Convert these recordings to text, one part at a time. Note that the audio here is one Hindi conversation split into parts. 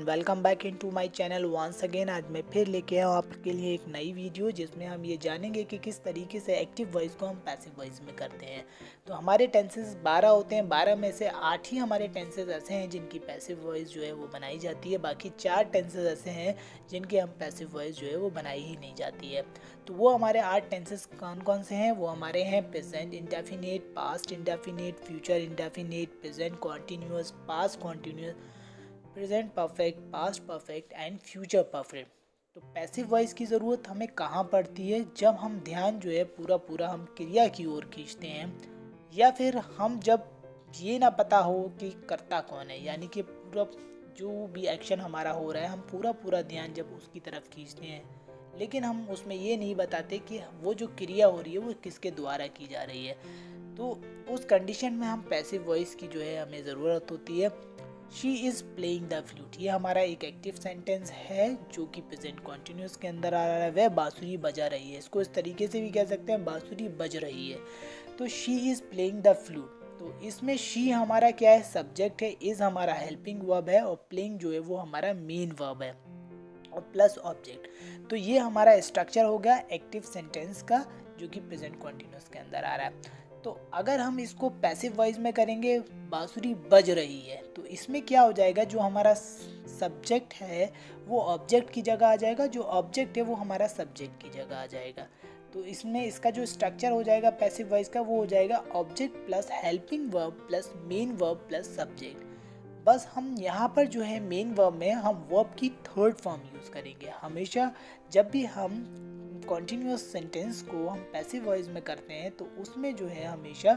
Welcome back into my channel once again. आज मैं फिर लेके आया हूँ आपके लिए एक नई वीडियो जिसमें हम ये जानेंगे कि किस तरीके से एक्टिव वॉइस को हम पैसिव वॉइस में करते हैं। तो हमारे टेंसेस 12 होते हैं, 12 में से 8 ही हमारे टेंसेस ऐसे हैं जिनकी पैसिव वॉइस जो है वो बनाई जाती है। बाकी 4 टेंसेस ऐसे हैं जिनके हम पैसिव वॉइस जो है वो बनाई ही नहीं जाती है। तो वो हमारे 8 टेंसेस कौन कौन से हैं? वो हमारे हैं present indefinite, past indefinite, future indefinite, present continuous, past continuous, present perfect, past perfect and future perfect. तो पैसिव वॉइस की ज़रूरत हमें कहाँ पड़ती है? जब हम ध्यान जो है पूरा हम क्रिया की ओर खींचते हैं, या फिर हम जब ये ना पता हो कि करता कौन है, यानी कि पूरा जो भी एक्शन हमारा हो रहा है हम पूरा ध्यान जब उसकी तरफ खींचते हैं, लेकिन हम उसमें ये नहीं बताते कि वो जो क्रिया हो रही है वो किसके द्वारा की जा रही है। तो उस कंडीशन में हम पैसिव वॉइस की जो है हमें ज़रूरत होती है। She is playing the flute, ये हमारा एक एक्टिव सेंटेंस है जो कि प्रेजेंट कॉन्टिन्यूस के अंदर आ रहा है। वह बांसुरी बजा रही है, इसको इस तरीके से भी कह सकते हैं, बांसुरी बज रही है। तो she is playing the flute, तो इसमें शी हमारा क्या है? सब्जेक्ट है, इज़ हमारा हेल्पिंग वर्ब है और प्लेइंग जो है वो हमारा मेन वर्ब है और प्लस ऑब्जेक्ट। तो ये हमारा स्ट्रक्चर हो गया एक्टिव सेंटेंस का जो कि प्रेजेंट कॉन्टिन्यूस के अंदर आ रहा है। तो अगर हम इसको पैसिव वॉइस में करेंगे, बांसुरी बज रही है, तो इसमें क्या हो जाएगा? जो हमारा सब्जेक्ट है वो ऑब्जेक्ट की जगह आ जाएगा, जो ऑब्जेक्ट है वो हमारा सब्जेक्ट की जगह आ जाएगा। तो इसमें इसका जो स्ट्रक्चर हो जाएगा पैसिव वॉइस का वो हो जाएगा object plus helping verb plus main verb plus subject. बस हम यहाँ पर जो है मेन वर्ब में हम वर्ब की थर्ड फॉर्म यूज़ करेंगे। हमेशा जब भी हम कॉन्टिन्यूस सेंटेंस को हम पैसिव वॉइस में करते हैं तो उसमें जो है हमेशा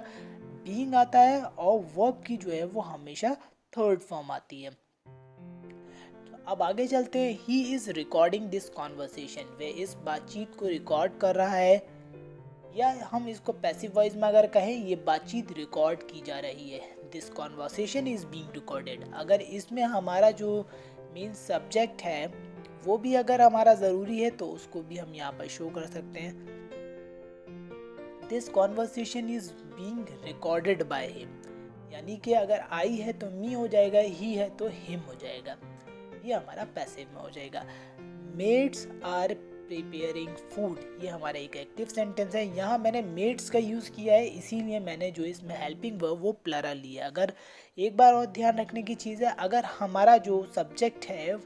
बीइंग आता है और वर्ब की जो है वो हमेशा थर्ड फॉर्म आती है। तो अब आगे चलते हैं। He is recording this conversation, वे इस बातचीत को रिकॉर्ड कर रहा है, या हम इसको पैसिव वॉइस में अगर कहें ये बातचीत रिकॉर्ड की जा रही है। This conversation is being recorded, अगर इसमें हमारा जो मेन सब्जेक्ट है वो भी अगर हमारा ज़रूरी है तो उसको भी हम यहाँ पर शो कर सकते हैं। This conversation is being recorded by him, यानी कि अगर आई है तो मी हो जाएगा, ही है तो हिम हो जाएगा, ये हमारा पैसिव में हो जाएगा। मेड्स आर प्रिपेयरिंग फूड, ये हमारा एक एक्टिव सेंटेंस है। यहाँ मैंने मेड्स का यूज़ किया है, इसीलिए मैंने जो इसमें हेल्पिंग वर्ब वो प्लरल लिया। अगर एक बार और ध्यान रखने की चीज़ है, अगर हमारा जो सब्जेक्ट है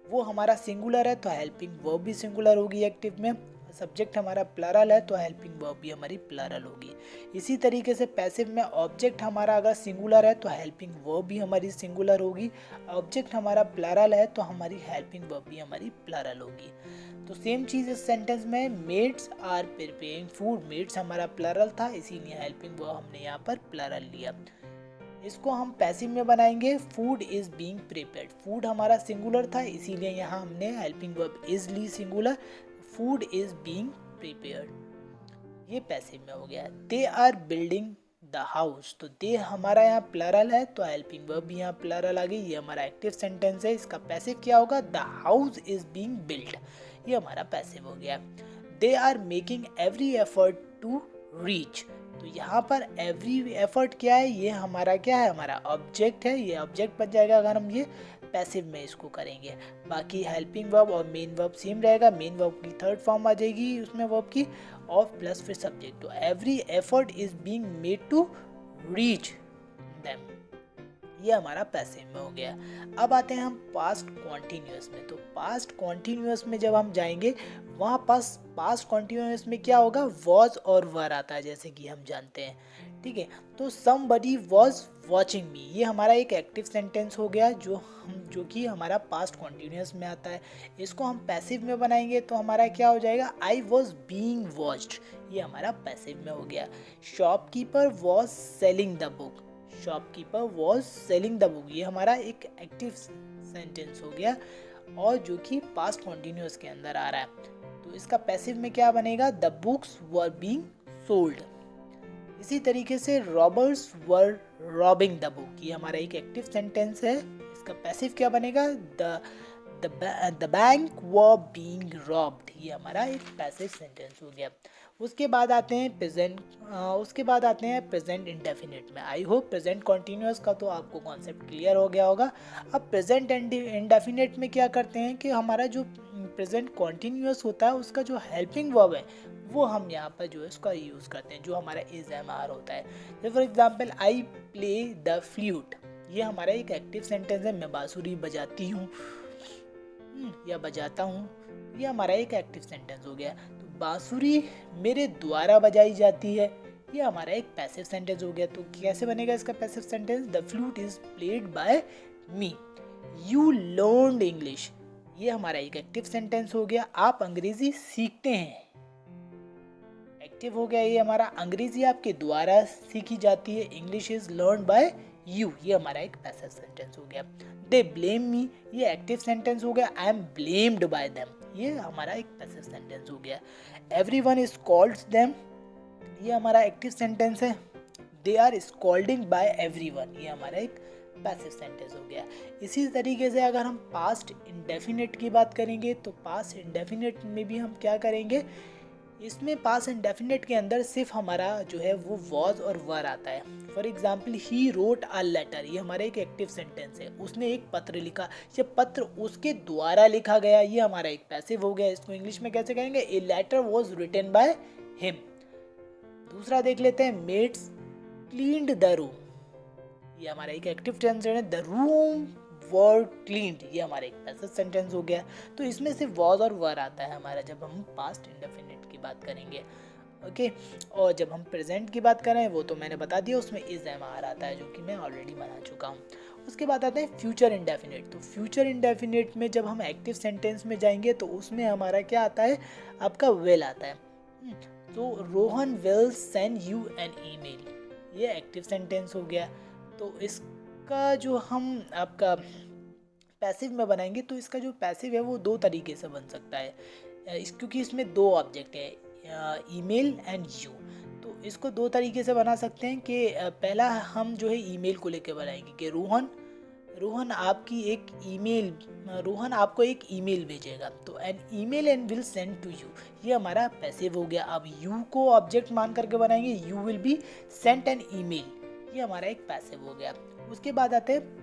वो हमारा सिंगुलर है तो हेल्पिंग वर्ब भी सिंगुलर होगी एक्टिव में। सब्जेक्ट हमारा प्लरल है तो हेल्पिंग वर्ब भी हमारी प्लरल होगी। इसी तरीके से पैसिव में ऑब्जेक्ट हमारा अगर सिंगुलर है तो हेल्पिंग वर्ब भी हमारी सिंगुलर होगी। ऑब्जेक्ट हमारा प्लरल है तो हमारी हेल्पिंग वर्ब भी हमारी प्लरल होगी। तो सेम चीज़ इस सेंटेंस में, maids are preparing food, maids हमारा प्लरल था इसीलिए हेल्पिंग वर्ब हमने यहाँ पर प्लरल लिया। इसको हम पैसिव में बनाएंगे, food is being prepared, food हमारा सिंगुलर था इसीलिए यहाँ हमने हेल्पिंग वर्ब इज ली singular, food is being prepared, ये पैसिव में हो गया। They are building the house, तो दे हमारा यहाँ प्लरल है तो हेल्पिंग वर्ब भी यहाँ प्लरल आ गई, ये हमारा एक्टिव सेंटेंस है। इसका पैसिव क्या होगा? The house is being build, ये हमारा पैसिव हो गया। They are making every effort to reach, तो यहाँ पर एवरी एफर्ट क्या है? ये हमारा क्या है? हमारा ऑब्जेक्ट है, ये ऑब्जेक्ट बन जाएगा अगर हम ये पैसिव में इसको करेंगे। बाकी हेल्पिंग वर्ब और मेन वर्ब सेम रहेगा, मेन वर्ब की थर्ड फॉर्म आ जाएगी उसमें वर्ब की, और प्लस फिर सब्जेक्ट। तो every effort is being made to reach them, ये हमारा पैसिव में हो गया। अब आते हैं हम पास्ट कॉन्टिन्यूअस में। तो पास्ट कॉन्टिन्यूअस में जब हम जाएंगे वहाँ पास्ट कॉन्टिन्यूअस में क्या होगा? वॉज और वर आता है जैसे कि हम जानते हैं, ठीक है। तो समबडी वॉज वॉचिंग मी, ये हमारा एक एक्टिव सेंटेंस हो गया जो कि हमारा पास्ट कॉन्टिन्यूअस में आता है। इसको हम पैसिव में बनाएंगे तो हमारा क्या हो जाएगा? आई वॉज बीइंग वॉच्ड, ये हमारा पैसिव में हो गया। Shopkeeper was selling the book, shopkeeper was selling the book, ये हमारा एक एक्टिव सेंटेंस हो गया और जो कि पास्ट कॉन्टिन्यूअस के अंदर आ रहा है। तो इसका पैसिव में क्या बनेगा? The books were being sold. इसी तरीके से robbers were robbing the book, ये हमारा एक एक्टिव सेंटेंस है। इसका पैसिव क्या बनेगा? The the bank were being robbed, ये हमारा एक पैसिव सेंटेंस हो गया। उसके बाद आते हैं प्रेजेंट इंडेफिनिट में। आई होप प्रेजेंट कॉन्टिन्यूअस का तो आपको कॉन्सेप्ट क्लियर हो गया होगा। अब प्रेजेंट इंडेफिनिट में क्या करते हैं कि हमारा जो प्रेजेंट कॉन्टिन्यूअस होता है उसका जो हेल्पिंग वर्ब है वो हम यहाँ पर जो है उसका यूज़ करते हैं, जो हमारा इज एम आर होता है। जैसे for example I play the flute, ये हमारा एक एक्टिव सेंटेंस है। मैं बांसुरी बजाती हूँ या बजाता हूँ, ये हमारा एक एक्टिव सेंटेंस हो गया। तो बांसुरी मेरे द्वारा बजाई जाती है, ये हमारा एक पैसिव सेंटेंस हो गया। तो कैसे बनेगा इसका passive sentence? The flute is played by me. You learned English, ये हमारा एक एक्टिव सेंटेंस हो गया। आप अंग्रेजी सीखते हैं, एक्टिव हो गया ये हमारा। अंग्रेजी आपके द्वारा सीखी जाती है, English is learn by you, ये हमारा एक पैसिव सेंटेंस हो गया। दे ब्लेम मी, ये एक्टिव सेंटेंस हो गया। I am blamed bye them, ये हमारा एक पैसिव सेंटेंस हो गया। एवरीवन इज कॉल्ड देम, ये हमारा एक्टिव सेंटेंस है। They are scolding by everyone, ये हमारा एक पैसिव सेंटेंस हो गया। इसी तरीके से अगर हम पास्ट इंडेफिनिट की बात करेंगे तो पास्ट इंडेफिनिट में भी हम क्या करेंगे, इसमें पास्ट इंडेफिनिट के अंदर सिर्फ हमारा जो है वो वॉज और वर आता है। For example he wrote a letter, ये हमारा एक एक्टिव सेंटेंस है। उसने एक पत्र लिखा, ये पत्र उसके द्वारा लिखा गया, ये हमारा एक पैसिव हो गया। इसको इंग्लिश में कैसे कहेंगे? A letter was written by him. दूसरा देख लेते हैं, मेट्स क्लीन्ड द रूम, ये हमारा एक एक्टिव सेंटेंस है। द रूम वर क्लीन्ड, ये हमारा एक पैसिव सेंटेंस हो गया। तो इसमें से वॉज और वर आता है हमारा जब हम पास्ट इंडेफिनिट की बात करेंगे। ओके, और जब हम प्रेजेंट की बात करें वो तो मैंने बता दिया, उसमें इज एम आर आता है जो कि मैं ऑलरेडी बना चुका हूँ। उसके बाद आता है फ्यूचर इंडेफिनिट। तो फ्यूचर इंडेफिनिट में जब हम एक्टिव सेंटेंस में जाएंगे तो उसमें हमारा क्या आता है, आपका विल आता है। तो Rohan will send you an email, ये एक्टिव सेंटेंस हो गया। तो इसका जो हम आपका पैसिव में बनाएंगे तो इसका जो पैसिव है वो दो तरीके से बन सकता है, क्योंकि इसमें दो ऑब्जेक्ट है, ईमेल एंड यू। तो इसको दो तरीके से बना सकते हैं कि पहला हम जो है ईमेल को लेकर बनाएंगे कि रोहन आपको एक ईमेल भेजेगा, तो an email and will send to you, ये हमारा पैसिव हो गया। अब यू को ऑब्जेक्ट मान करके बनाएंगे, you will be sent an email, ये हमारा एक पैसिव हो गया। उसके बाद आते हैं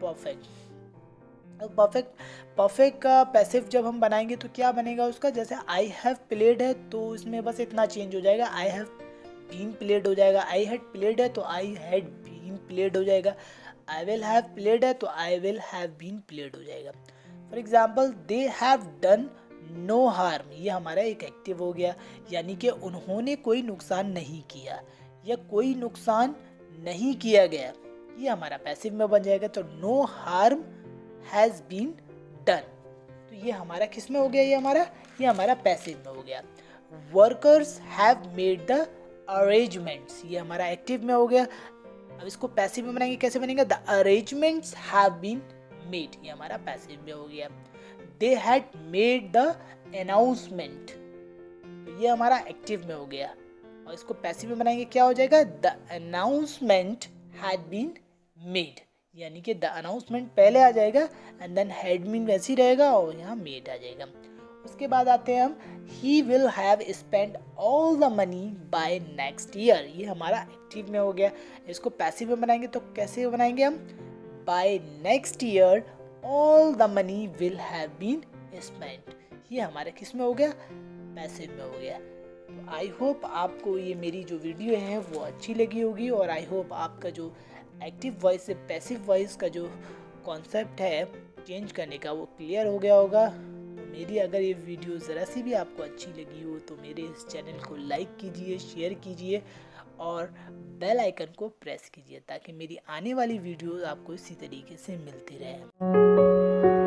परफेक्ट का पैसिव जब हम बनाएंगे तो क्या बनेगा उसका, जैसे आई हैव प्लेड है तो इसमें बस इतना चेंज हो जाएगा, आई हैव बीन प्लेड हो जाएगा। आई हैड प्लेड है तो आई हैड बीन प्लेड हो जाएगा। आई विल हैव प्लेड है तो I will have been played हो जाएगा। For example they have done no harm, ये हमारा एक एक्टिव हो गया, यानी कि उन्होंने कोई नुकसान नहीं किया या कोई नुकसान नहीं किया गया, ये हमारा पैसिव में बन जाएगा। तो no harm has been done, तो ये हमारा किस में हो गया, ये हमारा पैसिव में हो गया। Workers have made the arrangements, ये हमारा एक्टिव में हो गया। अब इसको पैसिव में बनाएंगे, कैसे बनेगा, the arrangements have been made, ये हमारा पैसिव में हो गया। They had made the announcement, तो ये हमारा एक्टिव में हो गया। और इसको पैसिव में बनाएंगे, क्या हो जाएगा, the announcement had been made, यानी कि द अनाउंसमेंट पहले आ जाएगा एंड देन हैड बीन वैसे ही रहेगा और यहाँ मेड आ जाएगा। उसके बाद आते हैं हम, he will have spend all the money by next year, ये हमारा एक्टिव में हो गया। इसको पैसिव में बनाएंगे तो कैसे बनाएंगे हम, by next year all the money will have been spent, ये हमारा किस में हो गया, पैसिव में हो गया। तो आई होप आपको ये मेरी जो वीडियो है वो अच्छी लगी होगी, और आई होप आपका जो एक्टिव वॉइस से पैसिव वॉइस का जो कॉन्सेप्ट है चेंज करने का वो क्लियर हो गया होगा। तो मेरी अगर ये वीडियो ज़रा सी भी आपको अच्छी लगी हो तो मेरे इस चैनल को लाइक कीजिए, शेयर कीजिए और बेल आइकन को प्रेस कीजिए ताकि मेरी आने वाली वीडियोस आपको इसी तरीके से मिलती रहे।